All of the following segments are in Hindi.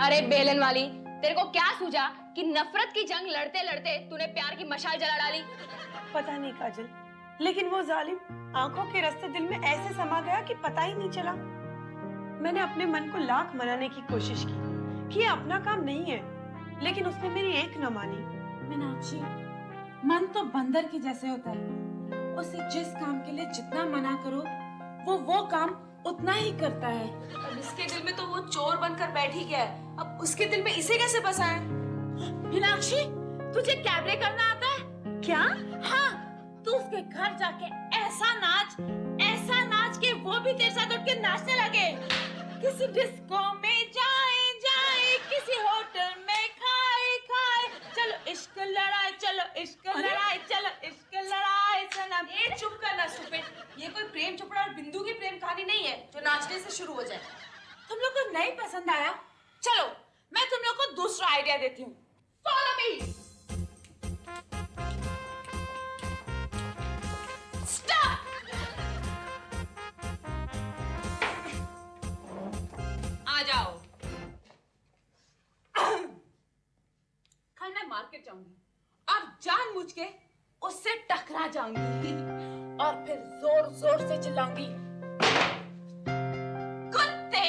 अरे बेलन वाली, तेरे को क्या सूझा कि नफरत की जंग लड़ते लड़ते तूने प्यार की मशाल जला डाली? पता नहीं काजल, लेकिन वो जालिम आंखों के रास्ते दिल में ऐसे समा गया कि पता ही नहीं चला। मैंने अपने मन को लाख मनाने की कोशिश की कि ये अपना काम नहीं है, लेकिन उसने मेरी एक न मानी। मीनाक्षी, मन तो बंदर के जैसे होता है। उसे जिस काम के लिए जितना मना करो वो काम उतना ही करता है। अब इसके दिल में तो वो चोर बनकर बैठ ही गया है, अब उसके दिल में इसे कैसे बसा है? मीनाक्षी, तुझे कैबरे करना आता है क्या? हाँ, तू उसके घर जाके ऐसा नाच के वो भी तेरे साथ उठ के नाचने लगे। किसी डिस्को में जाए, किसी होटल में खाए, चलो इश्क लड़ाई, चलो इश्क लड़ाई, चलो इश्क लड़ाई सनम। ए चुप करना स्टूपिड, ये कोई प्रेम चोपड़ा और बिंदु की प्रेम कहानी नहीं है जो नाचने से शुरू हो जाए। तुम लोग को नहीं पसंद आया? चलो मैं तुम लोग को दूसरा आइडिया देती हूँ। Follow me. स्टॉप। आ जाओ। कल मैं मार्केट जाऊंगी और जानबूझ के उससे टकरा जाऊंगी और फिर जोर जोर से चिल्लाऊंगी, कुत्ते,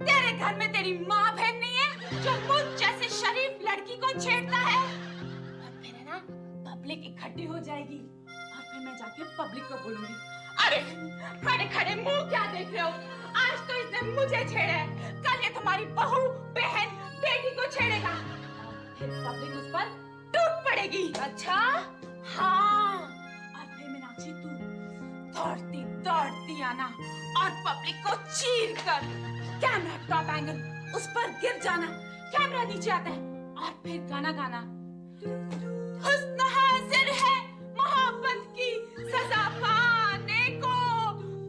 तेरे घर में तेरी माँ बहन नहीं है जो मुझ जैसे शरीफ लड़की को छेड़ता है? और फिर है ना, पब्लिक इकट्ठी हो जाएगी और फिर मैं जाके पब्लिक को बोलूंगी, अरे खड़े खड़े मुंह क्या देख रहे हो? आज तो इसने मुझे छेड़ा है, कल ये तुम्हारी बहू, बहन, बेटी को छेड़ेगा। फिर पब्लिक उस पर टूट पड़ेगी। अच्छा? हाँ। और फिर मीनाक्षी, तू दौड़ती दौड़ती आना और पब्लिक को चीर कर कैमरा टॉप एंगल उस पर गिर जाना, कैमरा नीचे आता है और फिर गाना गाना, हुस्न हाजिर है मोहब्बत की सजा पाने को,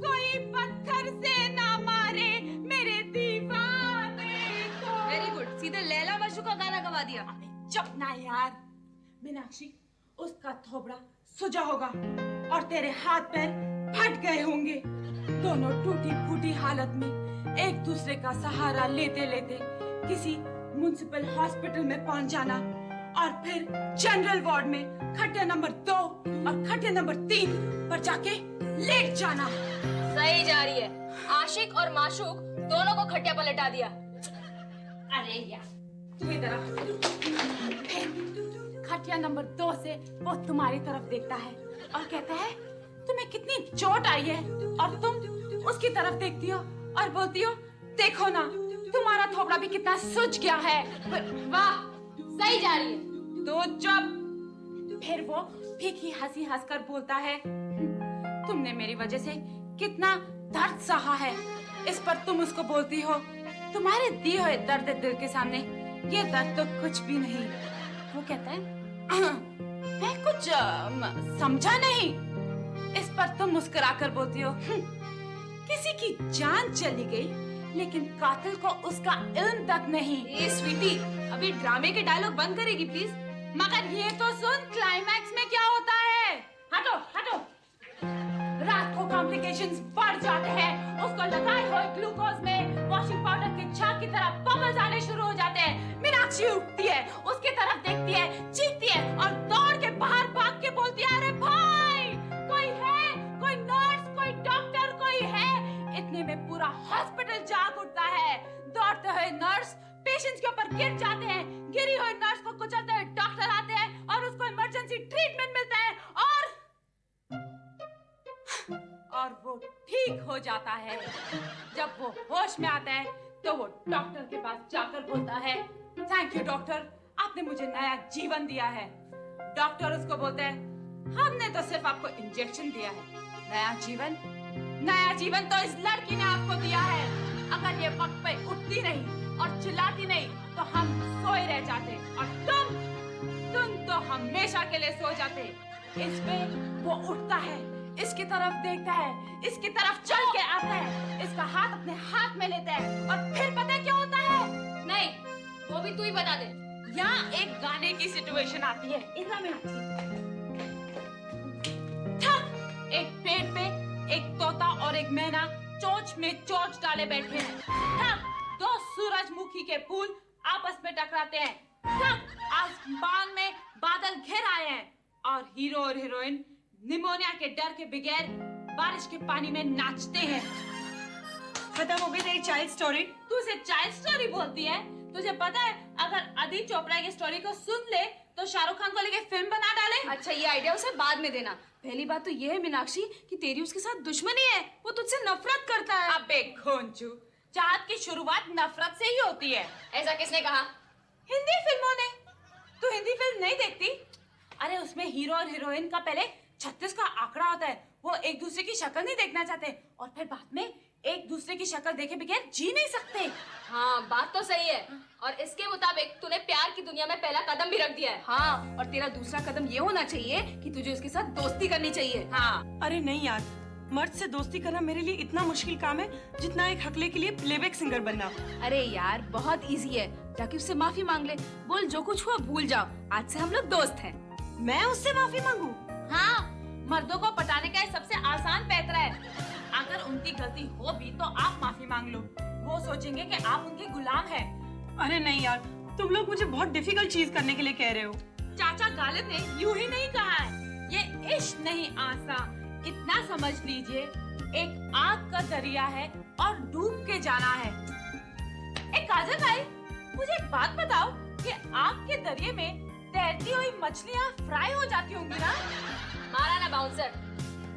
कोई पत्थर से ना मारे मेरे दीवाने को। वेरी गुड, सीधे लैला मजनू का गाना गवा दिया। चुप ना यार। मीनाक्षी, उसका थोबड़ा सुजा होगा और तेरे हाथ पैर फट गए होंगे। दोनों टूटी फूटी हालत में एक दूसरे का सहारा लेते लेते किसी म्युनिसिपल हॉस्पिटल में पहुंच जाना और फिर जनरल वार्ड में खटिया नंबर 2 और खटिया नंबर 3 पर जाके लेट जाना। सही जा रही है। आशिक और माशूक दोनों को खटिया पर लेटा दिया। अरे यार, तू इधर आ। खटिया नंबर 2 से वो तुम्हारी तरफ देखता है और कहता है, तुम्हें कितनी चोट आई है, और तुम उसकी तरफ देखती हो और बोलती हो, देखो ना, तुम्हारा थोबड़ा भी कितना सूज गया है। वाह, सही जा रही है। तो चुप। फिर वो फीकी हंसी हंसकर बोलता है, तुमने मेरी वजह से कितना दर्द सहा है। इस पर तुम उसको बोलती हो, तुम्हारे दिए हुए दर्द दिल के सामने ये दर्द तो कुछ भी नहीं। वो कहता है, मैं कुछ समझा नहीं। इस पर तुम मुस्कुराकर बोलती हो, किसी की जान चली गई लेकिन कातिल को उसका इल्म तक नहीं। ए स्वीटी, अभी ड्रामे के डायलॉग बंद करेगी प्लीज? मगर ये तो सुन, क्लाइमैक्स में क्या होता है। हटो हटो। रात को कॉम्प्लिकेशंस बढ़ जाते हैं। उसको लगाए हुए ग्लूकोज में वॉशिंग पाउडर के झाग की तरह बबल्स आने शुरू हो जाते हैं। मीनाक्षी उठती है, उसकी तरफ देखती है, चीखती है और दौड़ के बाहर भाग के बोलती है, अरे भाई, कोई है? कोई नर्स, कोई डॉक्टर, कोई है? इतने में पूरा हॉस्पिटल जाग उठता है। दौड़ते हुए नर्स पेशेंट्स के ऊपर गिर जाते हैं। गिरी हुई नर्स को कुचलते हुए डॉक्टर आते हैं और उसको इमरजेंसी ट्रीटमेंट मिलता है और वो ठीक हो जाता है। जब वो होश में आता है तो वो डॉक्टर के पास जाकर बोलता है, थैंक यू डॉक्टर, आपने मुझे नया जीवन दिया है। डॉक्टर उसको बोलते हैं, हमने तो सिर्फ आपको इंजेक्शन दिया है, नया जीवन तो इस लड़की ने आपको दिया है। अगर ये वक्त पे उठती नहीं और चिल्लाती नहीं तो हम सोए रह जाते और तुम तो हमेशा के लिए सो जाते। इस पे वो उठता है, इसकी तरफ देखता है, इसकी तरफ चल के आता है, इसका हाथ अपने हाथ में लेता है और फिर पता है क्या होता है? नहीं, वो भी तू ही बता दे। यहाँ एक गाने की सिचुएशन आती है। इतना में एक पेड़ पे एक तोता और एक मैना चोंच में चोंच डाले बैठे हैं। तब 2 सूरजमुखी के फूल आपस में टकराते हैं, तब आसमान में बादल घिर आए हैं और हीरो और हीरोइन निमोनिया के डर के बगैर बारिश के पानी में नाचते हैं। खत्म हो गई तेरी चाइल्ड स्टोरी? तू उसे चाइल्ड स्टोरी बोलती है? तुझे पता है अगर आदित्य चोपड़ा की स्टोरी को सुन ले तो शाहरुख खान को लेके फिल्म बना डाले। अच्छा, ये आइडिया उसे बाद में देना। पहली बात तो ये है मीनाक्षी कि तेरी उसके साथ दुश्मनी है, वो तुझसे नफरत करता है। अबे खोंचू, चाहत की शुरुआत नफरत से ही होती है। ऐसा किसने कहा? हिंदी फिल्मों ने। तू हिंदी फिल्म नहीं देखती? अरे उसमें हीरो और हीरोइन का पहले 36 का आंकड़ा होता है, वो एक दूसरे की शक्ल नहीं देखना चाहते और फिर बाद में एक दूसरे की शक्ल देखे बगैर जी नहीं सकते। हाँ, बात तो सही है। और इसके मुताबिक तूने प्यार की दुनिया में पहला कदम भी रख दिया है। हाँ, और तेरा दूसरा कदम ये होना चाहिए कि तुझे उसके साथ दोस्ती करनी चाहिए। हाँ। अरे नहीं यार, मर्द से दोस्ती करना मेरे लिए इतना मुश्किल काम है जितना एक हकले के लिए प्लेबैक सिंगर बनना। अरे यार, बहुत इजी है। जाके उससे माफी मांग ले, बोल जो कुछ हुआ भूल जाओ, आज से हम लोग दोस्त हैं। मैं उससे माफी मांगू? हाँ, मर्दों को पटाने का ये सबसे आसान पैतरा है। अगर उनकी गलती हो भी तो आप माफी मांग लो, वो सोचेंगे कि आप उनके गुलाम हैं। अरे नहीं यार, तुम लोग मुझे बहुत डिफिकल्ट चीज करने के लिए कह रहे हो। चाचा गालिब ने यूं ही नहीं कहा है, ये इश्क नहीं आसान, इतना समझ लीजिए, एक आग का दरिया है और डूब के जाना है। एक काजल भाई, मुझे एक बात बताओ कि आग के दरिया में तैरती हुई मछलियाँ फ्राई हो जाती होंगी ना? मारा ना बाउंसर।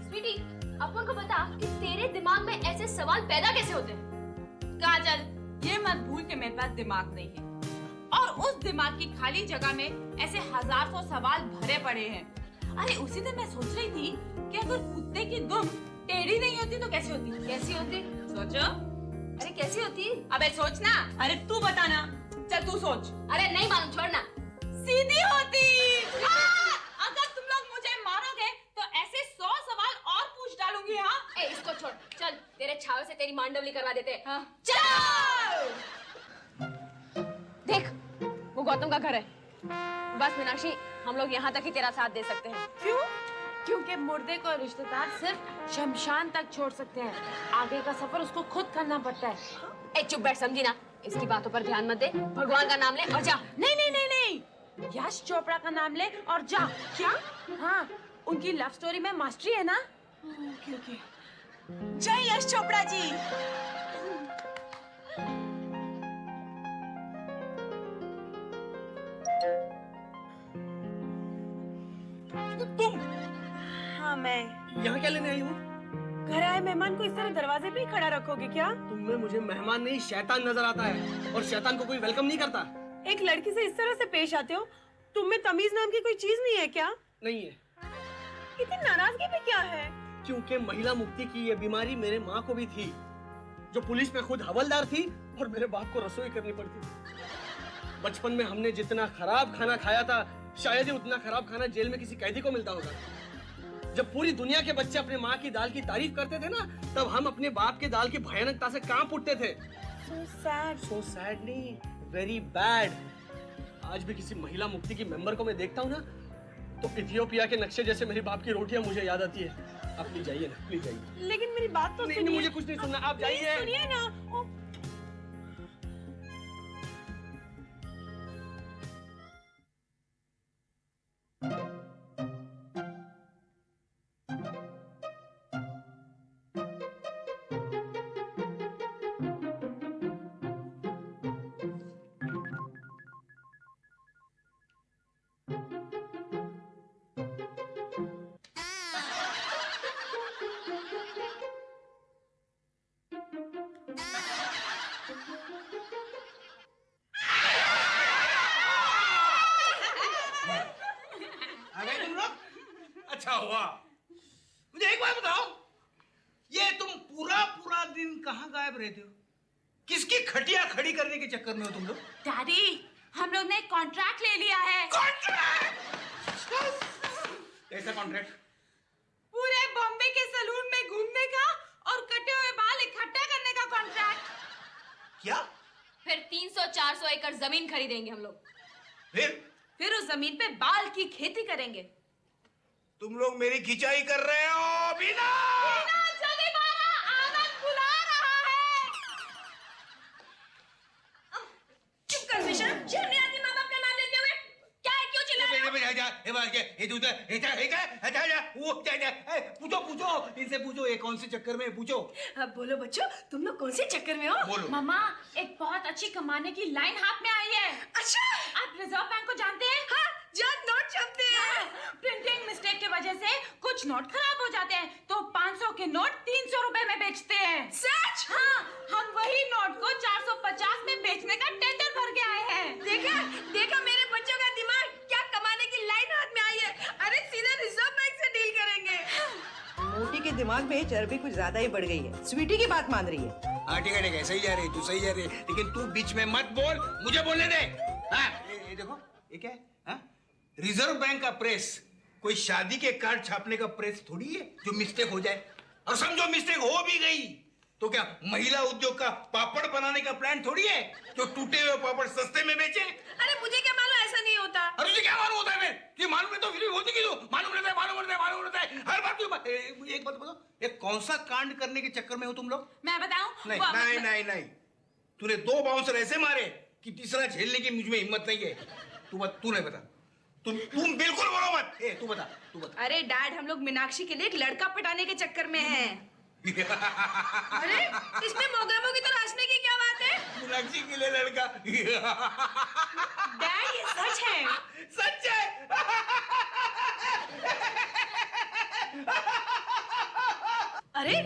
स्वीटी, अपन को बता कि तेरे दिमाग में ऐसे सवाल पैदा कैसे होते हैं? काजल, ये मत भूल के मेरे पास दिमाग नहीं है और उस दिमाग की खाली जगह में ऐसे हजारों सवाल भरे पड़े हैं। अरे उसी दिन मैं सोच रही थी कि अगर कुत्ते की दुम टेढ़ी नहीं होती तो कैसी होती? कैसी होती? सोचो। अरे कैसी होती? अबे सोचना। अरे तू बताना। चल तू सोच। अरे नहीं मालूम, छोड़ना। सीधी होती। अगर तुम लोग मुझे मारोगे तो ऐसे 100 सवाल और पूछ डालूंगी। हाँ, ए, इसको छोड़, चल तेरे छाव से तेरी मांडवली करवा देते हैं। हाँ। चल! देख, वो गौतम का घर है। बस मीनाक्षी, हम लोग यहाँ तक ही तेरा साथ दे सकते हैं। क्यों? क्योंकि मुर्दे को रिश्तेदार सिर्फ शमशान तक छोड़ सकते हैं, आगे का सफर उसको खुद करना पड़ता है। ए, चुप बैठ, समझी ना? इसकी बातों पर ध्यान मत दे, भगवान का नाम ले और जा। नहीं नहीं नहीं नहीं, यश चोपड़ा का नाम ले और जा। क्या? हाँ, उनकी लव स्टोरी में मास्टरी है ना। Okay okay. जय यश चोपड़ा जी। तुम हाँ, मैं यहाँ क्या लेने आई हो? घर आए मेहमान को इस तरह दरवाजे पे ही खड़ा रखोगे क्या? तुम में मुझे मेहमान नहीं शैतान नजर आता है और शैतान को कोई वेलकम नहीं करता। एक लड़की से इस तरह से पेश आते हो? तुम में तमीज नाम की कोई चीज नहीं है क्या? नहीं है, इतनी नाराजगी भी क्या है? क्योंकि महिला मुक्ति की ये बीमारी मेरे माँ को भी थी, जो पुलिस में खुद हवलदार थी और मेरे बाप को रसोई करनी पड़ती। बचपन में हमने जितना खराब खाना खाया था, शायद ही उतना खराब खाना जेल में किसी कैदी को मिलता होगा। जब पूरी दुनिया के बच्चे अपने माँ की दाल की तारीफ करते थे ना, तब हम अपने बाप के दाल की भयानकता से कांप उठते थे। So sad नहीं, वेरी बैड। आज भी किसी महिला मुक्ति की मेंबर को मैं देखता हूँ ना, तो इथियोपिया के नक्शे जैसे मेरी बाप की रोटियां मुझे याद आती है। आप प्लीज जाइए ना, प्लीज जाइए। लेकिन मेरी बात तो नहीं, सुनिए। मुझे कुछ नहीं सुनना, आप प्लीज जाइए। सुनिए ना। ओ, आ गए तुम लोग? अच्छा हुआ। मुझे एक बात बताओ, ये तुम पूरा पूरा दिन कहाँ गायब रहते हो? किसकी खटिया खड़ी करने के चक्कर में हो तुम लोग? डैडी, हम लोग ने कॉन्ट्रैक्ट ले लिया है। कॉन्ट्रैक्ट? कैसा कॉन्ट्रैक्ट? पूरे बॉम्बे के सलून में घूमने का और कटे हुए बाल इकट्ठा करने का कॉन्ट्रैक्ट। क्या? फिर 300-400 एकड़ जमीन खरीदेंगे हम लोग। फिर उस जमीन पे बाल की खेती करेंगे। तुम लोग मेरी खिंचाई कर रहे हो बीना? चुप कर पूछो इनसे पूछो ये कौन से चक्कर में पूछो। अब बोलो बच्चों, तुम लोग कौन से चक्कर में हो? बोलो। मामा एक बहुत अच्छी कमाने की लाइन हाथ में आई है। अच्छा, आप रिजर्व बैंक को जानते हैं? हाँ, जहाँ नोट छपते हैं। प्रिंटिंग मिस्टेक की वजह से कुछ नोट खराब हो जाते हैं तो 500 के नोट 300 रुपए में बेचते हैं। सच? हाँ, हम वही नोट को 450 में बेचने का टेंडर भर के आए हैं। देखा देखा मेरे बच्चों का दिमाग, क्या कमाने की लाइन हाथ में आई है। अरे सीधा रिजर्व बैंक से डील करेंगे। मोटी के दिमाग में चर्बी कुछ ज्यादा ही बढ़ गई है। स्वीटी की बात मान रही है। हाँ ठीक है, सही जा रही, तू सही जा रही, लेकिन तू बीच में मत बोल, मुझे बोलने दे। हाँ, ये देखो, ये क्या है? हाँ? रिजर्व बैंक का प्रेस कोई शादी के कार्ड छापने का प्रेस थोड़ी है जो मिस्टेक हो जाए। और समझो मिस्टेक हो भी गई तो क्या महिला उद्योग का पापड़ बनाने का प्लान थोड़ी है जो टूटे हुए पापड़ सस्ते में बेचे। अरे मुझे क्या मालूम, ऐसा नहीं होता। अरे तुझे क्या मालूम होता है? फिर मालूम है तो फिर होती क्यों? मालूम रहता है, मालूम रहता है, मालूम रहता है, हर बात क्यों? मुझे एक बात बताओ, ये कौन सा कांड करने के चक्कर में हो तुम लोग? मैं बताऊं? नहीं वो- नहीं नहीं नहीं, तूने 2 बाउंसर ऐसे मारे कि तीसरा झेलने की मुझ में हिम्मत नहीं है। तू नहीं बता, तुम बिल्कुल बोलो मत। तू बता। अरे डैड, हम लोग मीनाक्षी के लिए एक लड़का पटाने के चक्कर में हैं। अरे इसमें मोगेमो की तलाशने की क्या बात है? मीनाक्षी के लिए लड़का। डैड ये सच है। सच है। अरे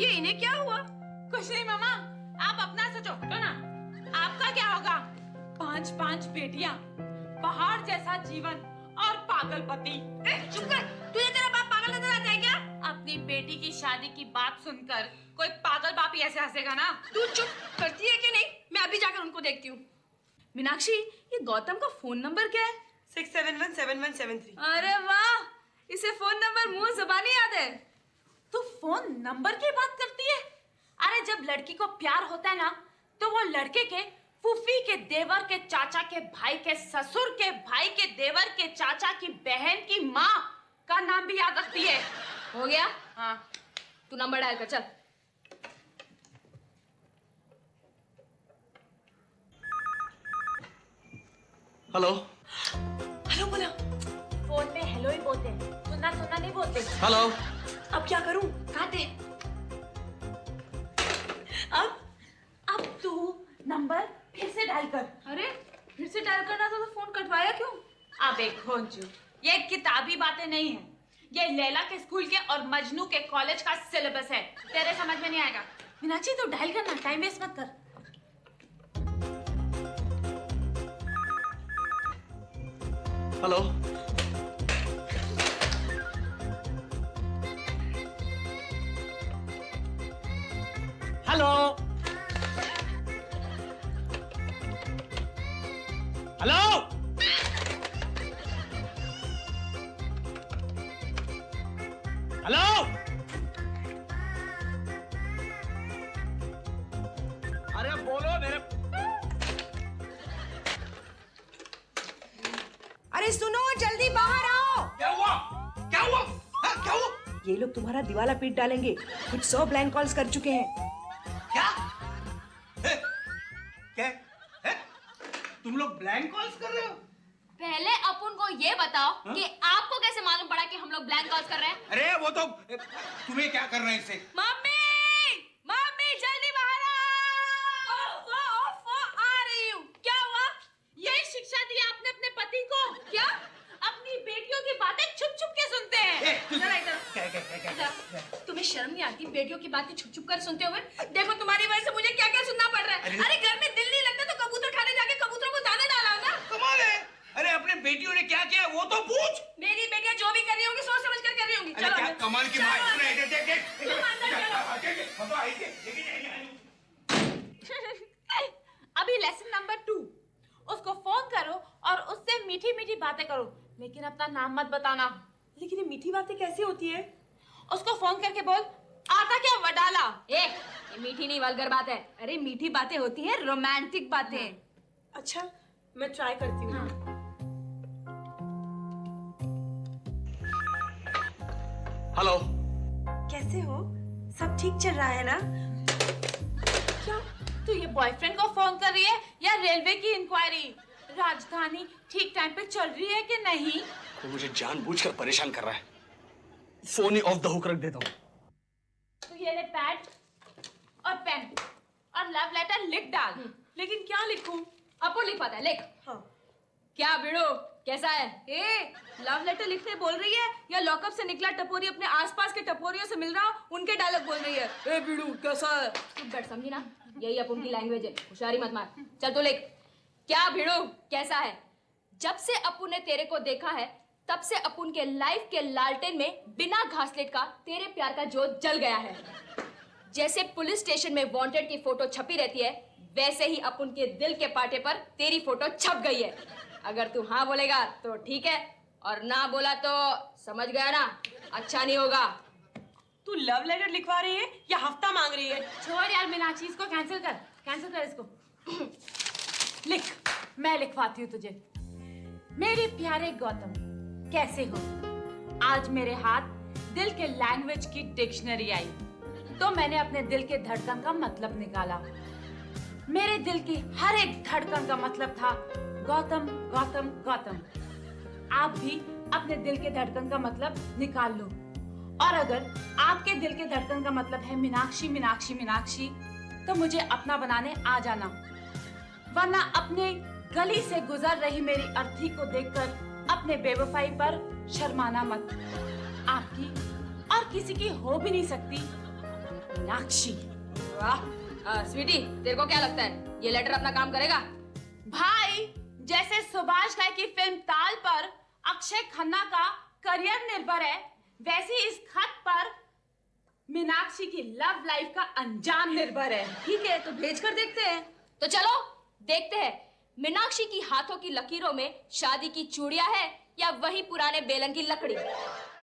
ये इन्हें क्या हुआ? कुछ नहीं मामा, आप अपना सोचो तो ना। आपका क्या होगा? 5 बेटियां, पहाड़ जैसा जीवन और पागल पति। चुप कर, तुझे तेरा बाप पागल नजर आता है क्या? अपनी बेटी की शादी की बात सुनकर कोई पागल बाप ही ऐसे हंसेगा ना। तू चुप करती है कि नहीं? मैं अभी जाकर उनको देखती हूँ। मीनाक्षी, ये गौतम का फोन नंबर क्या है? 6717173। अरे वाह, इसे फोन नंबर मुंह ज़बानी याद है। तू फोन नंबर की बात करती है? अरे जब लड़की को प्यार होता है ना तो वो लड़के के फूफी के देवर के चाचा के भाई के ससुर के भाई के देवर के चाचा की बहन की माँ का नाम भी याद रखती है। हो गया? हाँ। तू नंबर डायल कर, चल। हेलो हेलो बोला। फोन में हेलो ही बोलते हैं, सुनना नहीं बोलते। हेलो। अब क्या करूं? काटे। अब तू नंबर फिर से डायल कर। अरे फिर से डायल करना था तो फोन कटवाया क्यों? अब एक खोजू, ये किताबी बातें नहीं है, ये लैला के स्कूल के और मजनू के कॉलेज का सिलेबस है। तेरे समझ में नहीं आएगा। मीनाक्षी तू डायल करना, टाइम वेस्ट मत कर। हेलो। हेलो। हेलो। हेलो। अरे बोलो मेरे। अरे सुनो, जल्दी बाहर आओ। क्या हुआ? क्या हुआ? हाँ, क्या हुआ? ये लोग तुम्हारा दिवाला पीट डालेंगे। कुछ 100 ब्लैंक कॉल्स कर चुके हैं। क्या? क्या? तुम लोग ब्लैंक कॉल्स कर रहे हो? पहले अपन को ये बताओ कि आपको कैसे मालूम पड़ा कि हम लोग ब्लैंक कॉल्स कर रहे हैं? अरे वो तो तुम्हें क्या करना है इससे? मम्मी जल्दी बाहर आ रही हूँ। क्या हुआ? यही शिक्षा दी आपने अपने पति को? क्या अपनी बेटियों की बातें छुप छुप के सुनते हैं? जरा इधर। तुम्हें शर्म नहीं आती बेटियों की बातें छुप छुप कर सुनते हुए? देखो तुम्हारी वजह से मुझे क्या क्या सुनना पड़ रहा है। अरे घर में दिल नहीं लगता तो कबूतर खाने जाके कबूतरों को दाने डाला होगा। कमाल है। अरे अपने बेटियों ने क्या किया वो तो पूछ। मेरी बेटियां जो भी कर रही होंगी सोच समझ कर कर रही होंगी। अरे क्या कमाल की माँ है। अभी लेसन नंबर 2, उसको फोन करो और उससे मीठी मीठी बातें करो, लेकिन अपना नाम मत बताना। लेकिन ये मीठी बातें कैसे होती है? उसको फोन करके बोल, आता क्या वडाला। ये मीठी नहीं वल्गर बात है। अरे मीठी बातें होती हैं, रोमांटिक बातें। अच्छा, मैं ट्राई करती हूँ। हेलो। कैसे हो? सब ठीक चल रहा है ना? क्या तू ये बॉयफ्रेंड को फोन कर रही है या रेलवे की इंक्वायरी? राजधानी ठीक टाइम पे चल रही है कि नहीं? वो मुझे जानबूझकर परेशान कर रहा है। Phone he of the hook रख देता हूँ। तो ये ले पैड और पेन और लव लेटर लिख डाल। लेकिन क्या लिखूं? अपो लिख पाता है, लिख। हाँ। क्या बिड़ो, कैसा है? ए, लव लेटर लिखने बोल रही है या लॉकअप से निकला टपोरी अपने आसपास के टपोरियों से मिल रहा उनके डायलॉग बोल रही है? ए बिड़ू कैसा है? चुप बैठ, समझी ना? यही अपन की लैंग्वेज है, होशियारी मत मार। चल तो लिख, क्या भिड़ो कैसा है? जब से अपुन ने तेरे को देखा है तब से अपुन के लाइफ के लालटेन में बिना घासलेट का तेरे प्यार का जोत जल गया है। जैसे पुलिस स्टेशन में वांटेड की फोटो छपी रहती है वैसे ही अपुन के दिल के पाटे पर तेरी फोटो छप गई है। अगर तू हाँ बोलेगा तो ठीक है और ना बोला तो समझ गया ना, अच्छा नहीं होगा। तू लव लेटर लिखवा रही है या हफ्ता मांग रही है? छोड़ यार मीनाक्षी, इसको कैंसिल कर इसको। लिख, मैं लिखवाती हूँ तुझे। मेरे प्यारे गौतम, कैसे हो? आज मेरे हाथ दिल के लैंग्वेज की डिक्शनरी आई तो मैंने अपने दिल के धड़कन का मतलब निकाला। मेरे दिल की हर एक धड़कन का मतलब था गौतम गौतम गौतम। आप भी अपने दिल के धड़कन का मतलब निकाल लो। और अगर आपके दिल के धड़कन का मतलब है मीनाक्षी मीनाक्षी मीनाक्षी तो मुझे अपना बनाने आ जाना, वरना अपने गली से गुजर रही मेरी अर्थी को देखकर अपने बेवफाई पर शर्माना मत। आपकी और किसी की हो भी नहीं सकती मीनाक्षी। वाह स्वीटी, तेरे को क्या लगता है ये लेटर अपना काम करेगा? भाई, जैसे सुभाष घई की फिल्म ताल पर अक्षय खन्ना का करियर निर्भर है वैसे इस खत पर मीनाक्षी की लव लाइफ का अंजाम निर्भर है। ठीक है तो भेज कर देखते हैं। तो चलो देखते हैं मीनाक्षी की हाथों की लकीरों में शादी की चूड़ियां है या वही पुराने बेलन की लकड़ी।